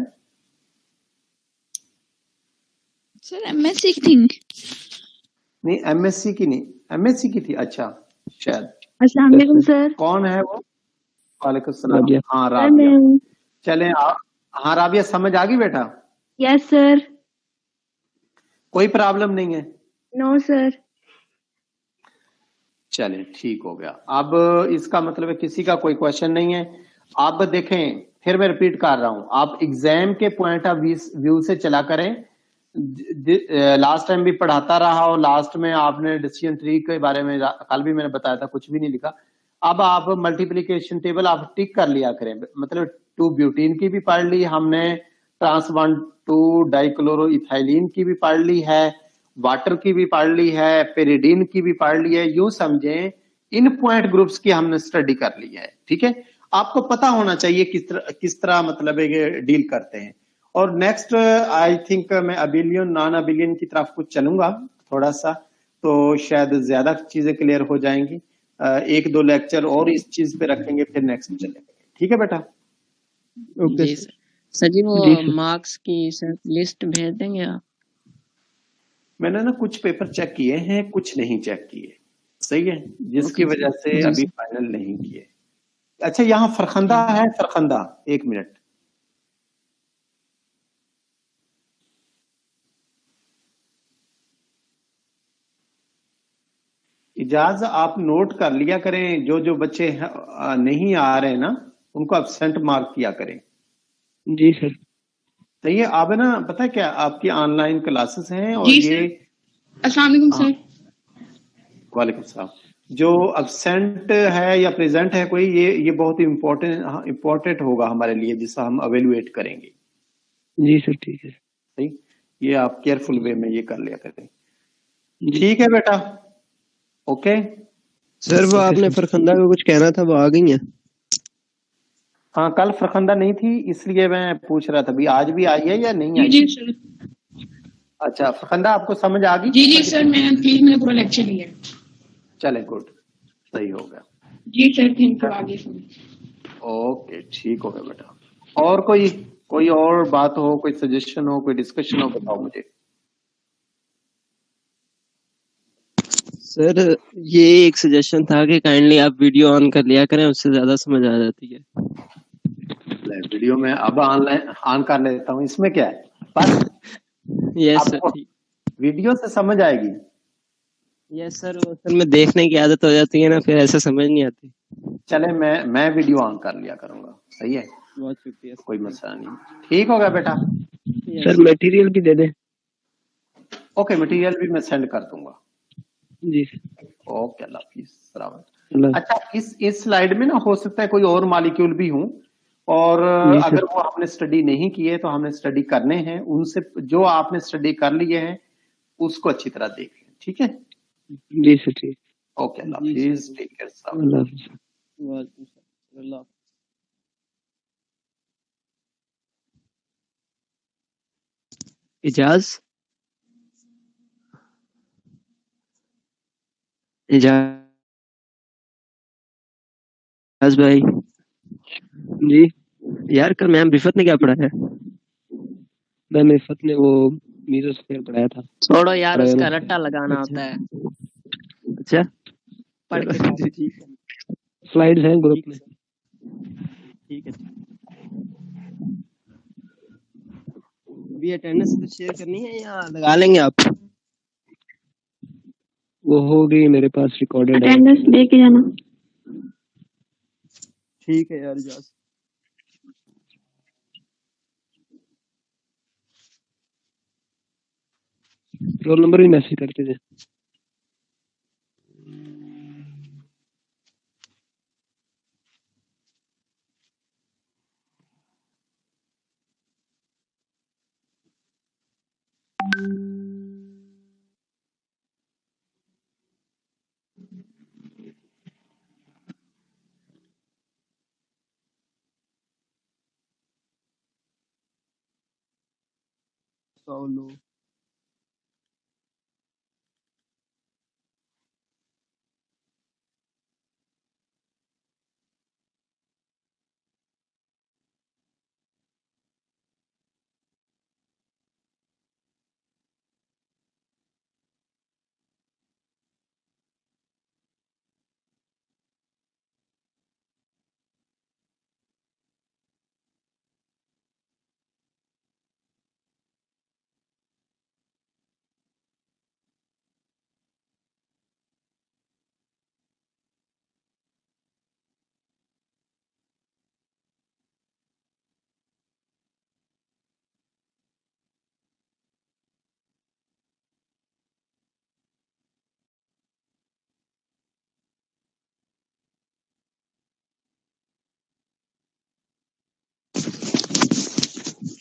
सर एमएससी की थी। नहीं एमएससी की नहीं, एमएससी की थी। अच्छा शायद। अस्सलाम वालेकुम सर। कौन है वो? वालेकुम सलाम। राबिया। हाँ सर राबिया। मैं चलें हाँ राबिया, समझ आ गई बेटा? Yes sir. कोई प्रॉब्लम नहीं है? No sir. चलें ठीक हो गया। अब इसका मतलब है किसी का कोई क्वेश्चन नहीं है। आप देखें, फिर मैं रिपीट कर रहा हूं, आप एग्जाम के पॉइंट ऑफ व्यू से चला करें। लास्ट टाइम भी पढ़ाता रहा और लास्ट में आपने डिसीजन ट्री के बारे में कल भी मैंने बताया था, कुछ भी नहीं लिखा। अब आप मल्टीप्लिकेशन टेबल आप टिक कर लिया करें, मतलब 2 ब्यूटीन की भी पढ़ ली हमने, ट्रांस 1,2 डाइक्लोरोइथाइलिन की भी पढ़ ली है, वाटर की भी पढ़ ली है, पेरिडीन की भी पढ़ ली है। यूं समझें इन पॉइंट ग्रुप्स की हमने स्टडी कर ली है। ठीक है, आपको पता होना चाहिए किस तरह मतलब डील करते हैं। और नेक्स्ट आई थिंक मैं अबिलियन नॉन अबिलियन की तरफ कुछ चलूंगा थोड़ा सा, तो शायद ज्यादा चीजें क्लियर हो जाएंगी। 1-2 लेक्चर और इस चीज पे रखेंगे, फिर नेक्स्ट चलेंगे। ठीक है बेटा? Okay sir. सर जी वो मार्क्स की सर लिस्ट भेज देंगे आप? मैंने ना कुछ पेपर चेक किए हैं, कुछ नहीं चेक किए, सही है, जिसकी वजह से अभी फाइनल नहीं किए। अच्छा यहाँ फरखंदा है, फरखंदा 1 मिनट। इजाज आप नोट कर लिया करें, जो जो बच्चे नहीं आ रहे ना उनको एब्सेंट मार्क किया करें। जी सर। तो ये आप ना पता है क्या, आपकी ऑनलाइन क्लासेस हैं और जी ये अस्सलाम वालेकुम सर। वालेकुम सलाम। जो एब्सेंट है या प्रेजेंट है कोई, ये बहुत इम्पोर्टेंट होगा हमारे लिए, जिसका हम अवेलुएट करेंगे। जी सर ठीक है। सही, ये आप केयरफुल वे में ये कर लिया करें। ठीक है बेटा, ओके। सर वो आपने फरखंदा को कुछ कहना था, वो आ गई है? हाँ कल फरखंदा नहीं थी इसलिए मैं पूछ रहा था, भी आज भी आई है या नहीं आई? जी सर। अच्छा फरखंदा आपको समझ आ गई? जी सर, मैं ठीक, मैंने पूरा लेक्चर लिया। चले गुड, सही हो गया। जी सर थैंक यू। आगे ओके ठीक हो गया बेटा। और कोई और बात हो, कोई सजेशन हो, कोई डिस्कशन हो, बताओ मुझे। सर ये एक सजेशन था कि काइंडली आप वीडियो ऑन कर लिया करें, उससे ज्यादा समझ आ जाती है। वीडियो में अब ऑनलाइन ऑन कर लेता हूँ, इसमें क्या है बस। यस सर, वीडियो से समझ आएगी। यस सर, वो असल में देखने की आदत हो जाती है ना, फिर ऐसे समझ नहीं आती। चले मैं वीडियो ऑन कर लिया करूंगा, सही है। बहुत शुक्रिया, कोई मसला नहीं। ठीक हो गया बेटा। सर मटेरियल भी दे दें। ओके मटेरियल भी मैं सेंड कर दूंगा। जी ओके अल्लाह हाफिज़। अच्छा इस स्लाइड में ना हो सकता है कोई और मॉलिक्यूल भी हूं, और अगर वो आपने स्टडी नहीं किए तो हमने स्टडी करने हैं, उनसे जो आपने स्टडी कर लिए हैं उसको अच्छी तरह देख लें। ठीक है जी सर ठीक। ओके अल्लाह हाफिज़, टेक केयर साहब। अल्लाह हाफिज़। इजाज भाई। जी यार कल मैम रिफत ने क्या पढ़ाया? मैम रिफत ने वो मीजोस्फीयर पढ़ाया था। छोड़ो यार, उसका रट्टा लगाना होता है। अच्छा पढ़ के स्लाइड्स हैं ग्रुप में। ठीक है, अभी अटेंडेंस तो शेयर करनी है या लगा लेंगे आप? वो हो गई मेरे पास रिकॉर्डेड है। अटेंडेंस दे के जाना। ठीक है यार इजाज। रोल नंबर भी मैसेज करते थे। Paulo.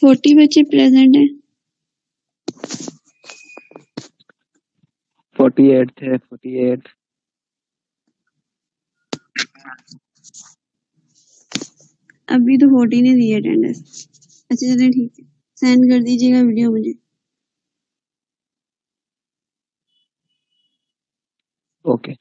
40 बच्चे प्रेजेंट हैं। 48 थे 48। अभी तो 40 ने दी अटेंडेंस। अच्छा चलिए ठीक है, सेंड कर दीजिएगा वीडियो मुझे। ओके।